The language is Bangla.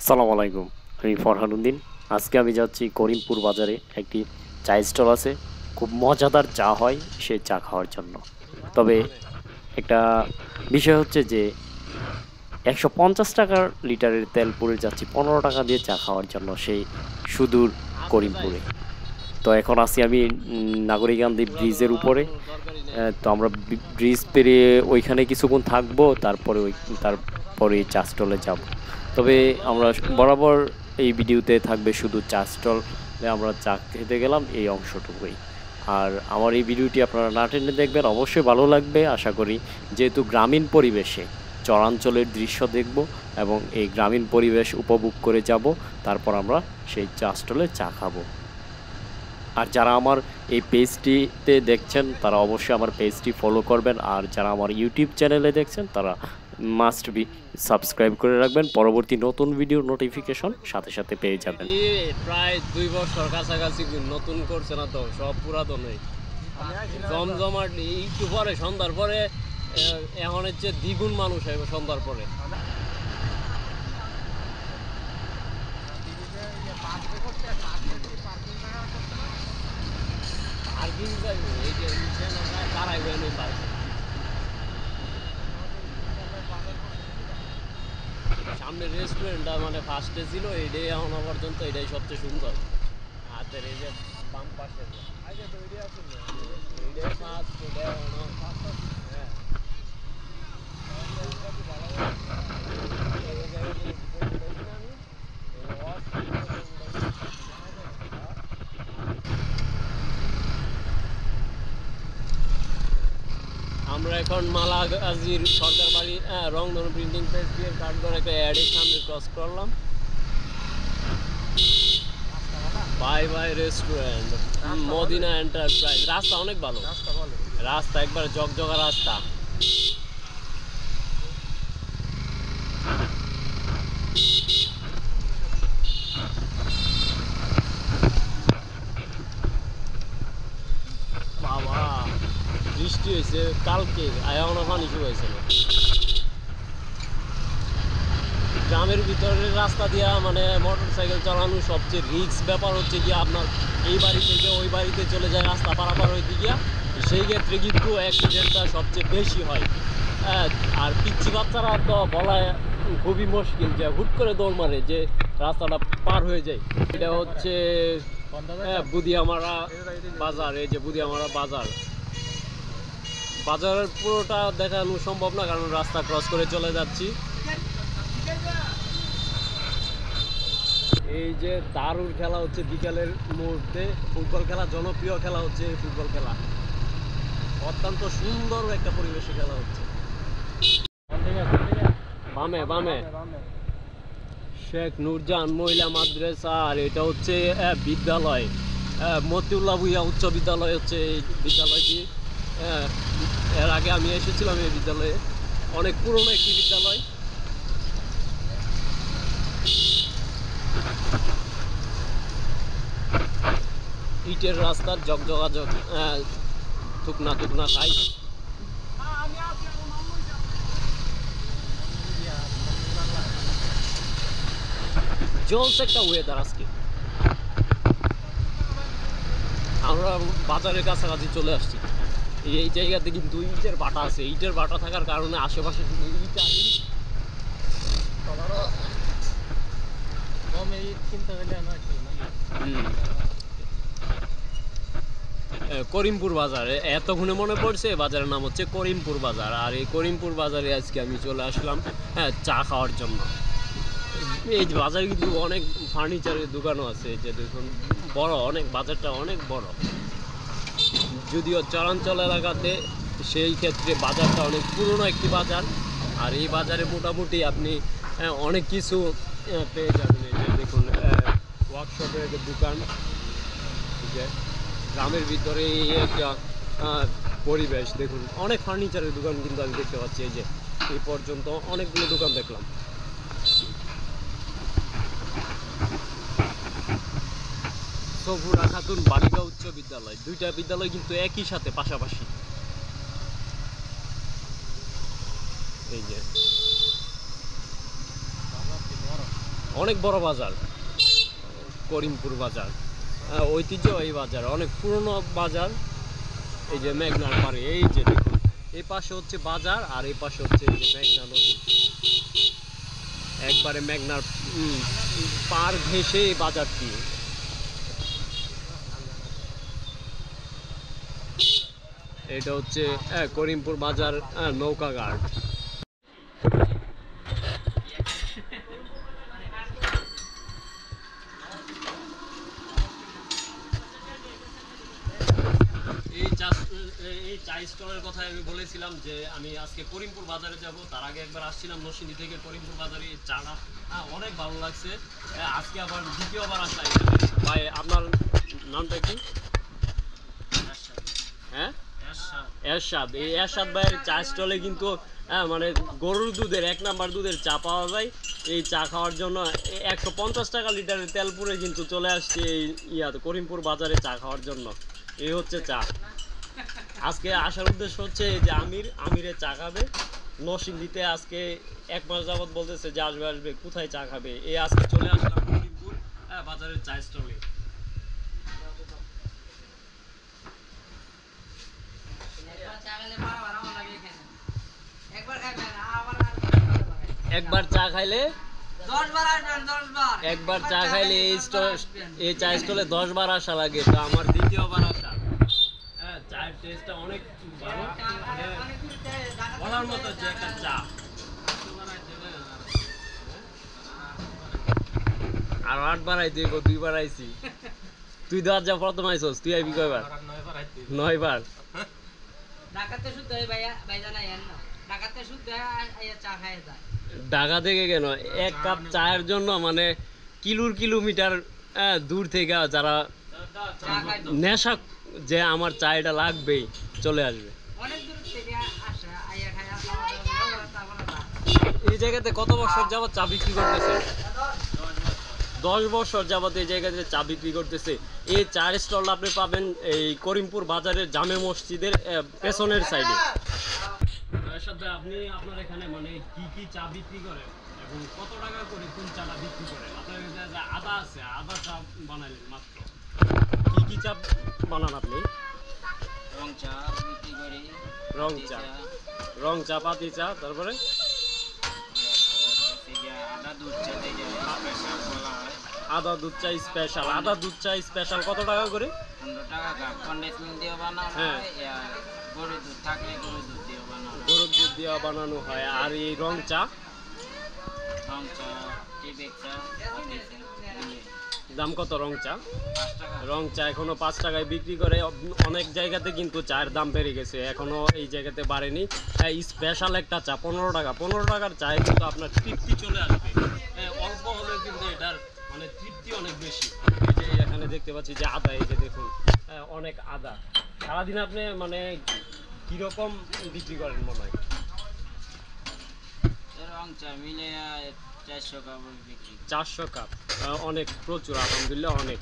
আসসালামু আলাইকুম। আমি ফরহান উদ্দিন। আজকে আমি যাচ্ছি করিমপুর বাজারে। একটি চায়ের স্টল আছে, খুব মজাদার চা হয়, সেই চা খাওয়ার জন্য। তবে একটা বিষয় হচ্ছে যে ১৫০ টাকার লিটারের তেল পুড়ে যাচ্ছি ১৫ টাকা দিয়ে চা খাওয়ার জন্য সেই সুদূর করিমপুরে। তো এখন আছি আমি নাগরিকান্দি ব্রিজের উপরে। তো আমরা ব্রিজ পেরিয়ে ওইখানে কিছুক্ষণ থাকবো, তারপরে চা স্টলে যাব। তবে আমরা বরাবর এই ভিডিওতে থাকবে শুধু চা স্টল, আমরা চা খেতে গেলাম এই অংশটুকুই। আর আমার এই ভিডিওটি আপনারা না টেনে দেখবেন, অবশ্যই ভালো লাগবে আশা করি। যেহেতু গ্রামীণ পরিবেশে চরাঞ্চলের দৃশ্য দেখব এবং এই গ্রামীণ পরিবেশ উপভোগ করে যাব, তারপর আমরা সেই চা স্টলে চা খাবো। আর যারা আমার এই পেজটিতে দেখছেন তারা অবশ্যই আমার পেজটি ফলো করবেন, আর যারা আমার ইউটিউব চ্যানেলে দেখছেন তারা মাস্ট বি সাবস্ক্রাইব করে রাখবেন, পরবর্তী নতুন ভিডিওর নোটিফিকেশন সাথে সাথে পেয়ে যাবেন। প্রায় 2 বছর কাছাকাছি নতুন করছে না তো, সব পুরাতনই জমজমাট। একটু পরে সন্ধ্যার পরে এখন হচ্ছে দ্বিগুণ মানুষ হবে সন্ধ্যার পরে। সামনে রেস্টুরেন্টটা মানে ফার্স্টে ছিল, এটাই এখনো পর্যন্ত এটাই সবচেয়ে সুন্দর। হাতের এই যে বাম পাশে আমরা এখন মালাগাজীর সরকার বাড়ি রংধনু প্রিন্টিং প্রেস দিয়ে কাঠগড় একটা অ্যাডের সামনে ক্রস করলাম। Bye bye restaurant, Madina enterprise. রাস্তা অনেক ভালো, রাস্তা একবার জগজগা রাস্তা। বাবা বৃষ্টি হয়েছে কালকে, এখনো পানি শুকাইছে না। গ্রামের ভিতরের রাস্তা দিয়া মানে মোটর সাইকেল চালানো সবচেয়ে রিস্ক ব্যাপার হচ্ছে কি, আপনার এই বাড়ি থেকে ওই বাড়িতে চলে যায় রাস্তা পারাপার হইতে গিয়া, সেই ক্ষেত্রে কিন্তু অ্যাক্সিডেন্টটা সবচেয়ে বেশি হয়। আর পিচ্ছি বাচ্চারা তো বলা খুবই মুশকিল, যে হুট করে দৌড় মারে যে রাস্তাটা পার হয়ে যায়। এটা হচ্ছে বুদিয়ামারা বাজার। এই যে বুদিয়ামারা বাজার, বাজারের পুরোটা দেখানো সম্ভব না কারণ রাস্তা ক্রস করে চলে যাচ্ছি। এই যে দারুণ খেলা হচ্ছে বিকালের মুহূর্তে, ফুটবল খেলা, জনপ্রিয় খেলা হচ্ছে এই ফুটবল খেলা। অত্যন্ত সুন্দর একটা পরিবেশে খেলা হচ্ছে। বামে বামে শেখ নূরজাহান মহিলা মাদ্রাসা, আর এটা হচ্ছে বিদ্যালয় মতিউল্লাহ ভূঁইয়া উচ্চ বিদ্যালয় হচ্ছে এই বিদ্যালয়টি। এর আগে আমি এসেছিলাম এই বিদ্যালয়ে, অনেক পুরনো একটি বিদ্যালয়। ইটের রাস্তার জগজগাজগ, থুকনা থুকনা খাই। জলস একটা ওয়েদার আজকে। আমরা বাজারের কাছাকাছি চলে আসছি। এই জায়গাতে কিন্তু ইটের বাটা আছে, ইটের বাটা থাকার কারণে আশেপাশে কিন্তু ইট আর করিমপুর বাজারে এতক্ষণে মনে পড়ছে বাজারের নাম হচ্ছে করিমপুর বাজার। আর এই করিমপুর বাজারে আজকে আমি চলে আসলাম চা খাওয়ার জন্য। এই বাজারে কিন্তু অনেক ফার্নিচারের দোকানও আছে, যে দেখুন বড় অনেক, বাজারটা অনেক বড়। যদিও চরাঞ্চল এলাকাতে, সেই ক্ষেত্রে বাজারটা অনেক পুরনো একটি বাজার। আর এই বাজারে মোটামুটি আপনি অনেক কিছু পেয়ে যাবেন। এই যে দেখুন ওয়ার্কশপের দোকান, যে গ্রামের ভিতরে এই একটা পরিবেশ। দেখুন অনেক ফার্নিচারের দোকান কিন্তু আমি দেখতে পাচ্ছি। এই যে এই পর্যন্ত অনেকগুলো দোকান দেখলাম। সফুরা খাতুন বালিকা উচ্চ বিদ্যালয়, দুইটা বিদ্যালয় কিন্তু একই সাথে পাশাপাশি। এই যে অনেক বড় বাজার করিমপুর বাজার, ঐতিহ্যবাহী বাজার, অনেক পুরনো বাজার। এই যে মেঘনার পাড়ে, এই যে দেখুন এই পাশে হচ্ছে বাজার আর এই পাশে হচ্ছে এই যে মেঘনা নদী, একবারে মেঘনার পার ঘেঁষে এই বাজারটি। এটা হচ্ছে করিমপুর বাজার নৌকা ঘাট। এই চা স্টলের কথা আমি বলেছিলাম যে আমি আজকে করিমপুর বাজারে যাব, তার আগে একবার আসছিলাম নরসিংদী থেকে করিমপুর বাজারে। এই চাটা অনেক ভালো লাগছে, আজকে আবার দ্বিতীয়বার আসা। ভাই আপনার নামটা কি? হ্যাঁ, এরশাদ। এই এরশাদ ভাইয়ের চা স্টলে কিন্তু মানে গরুর দুধের 1 নাম্বার দুধের চা পাওয়া যায়। এই চা খাওয়ার জন্য 150 টাকা লিটারের তেল পুরে কিন্তু চলে আসছে এই করিমপুর বাজারে চা খাওয়ার জন্য। এই হচ্ছে চা। আজকে আসার উদ্দেশ্য হচ্ছে যে আমিরে চা খাবে নরসিংদীতে। আজকে 1 মাস যাবত বলতেছে যে আসবে, কোথায় চা খাবে। এই আজকে চলে আসলাম করিমপুর বাজারের চা স্টলে। একবার চা খাইলে 10 বার আসবেন, 10 বার। একবার চা খাইলে এই চা স্টলে 10 বার আসা লাগে। তো আমার দ্বিতীয়বার আসা। চায়ের টেস্টটা অনেক ভালো, বলার মতো যে একটা চা। আর 8 বার আইতে 2 বার আইছি। তুই তো আজ যা প্রথম আইছস, তুই আইবি কয়বার? 9 বার। ঢাকাতে শুদ্ধ হয় ভাইয়া, ভাইজান আইয়েন না। ঢাকাতে শুদ্ধ আইয়া চা খায় যায়। ঢাকা থেকে কেন, 1 কাপ চায়ের জন্য মানে কিলোমিটার দূর থেকে যারা নেশা যে আমার চায়টা লাগবেই চলে আসবে। অনেক দূর থেকে আসে আইয়া খায়। এই জায়গাতে কত বছর যাবত চা বিক্রি করতেছে? 10 বছর যাবত এই জায়গাতে চা বিক্রি করতেছে। এই চার স্টল আপনি পাবেন এই করিমপুর বাজারের জামে মসজিদের পেছনের সাইডে। আপনি আপনার এখানে মানে কি চা বিক্রি করেন এবং কত টাকা করে কোন চাটা বিক্রি করেন? আপনার আদা আছে, আদা চা বানাইলেন মাত্র। কি চা বানান আপনি? রং চা বিক্রি করি। রং চা, পাতি চা, তারপরে আদা দুধ চা স্পেশাল। আদা দুধ চা স্পেশাল কত টাকা করে? 15 টাকা কাপ। কন্ডেন্স দিয়ে বানানো হয়, গরুর দুধ থাকলে গরুর দুধ দিয়ে বানানো হয়। আর এই রং চা দাম কত? রং চা 5 টাকা। রং চা এখনো 5 টাকায় বিক্রি করে। অনেক জায়গাতে কিন্তু চায়ের দাম বেড়ে গেছে, এখনো এই জায়গাতে বাড়েনি। স্পেশাল একটা চা 15 টাকা। 15 টাকার চায়ে কিন্তু আপনার তৃপ্তি চলে আসবে। অল্প হলেও কিন্তু এটার মানে তৃপ্তি অনেক বেশি। এই যে এখানে দেখতে পাচ্ছি যে আদা, এই যে দেখুন অনেক আদা। সারাদিন আপনি মানে কিরকম বিক্রি করেন মনে হয়? রং চা মিলে 400 কাপ বিক্রি। 400 কাপ, অনেক, প্রচুর, আলহামদুলিল্লাহ অনেক।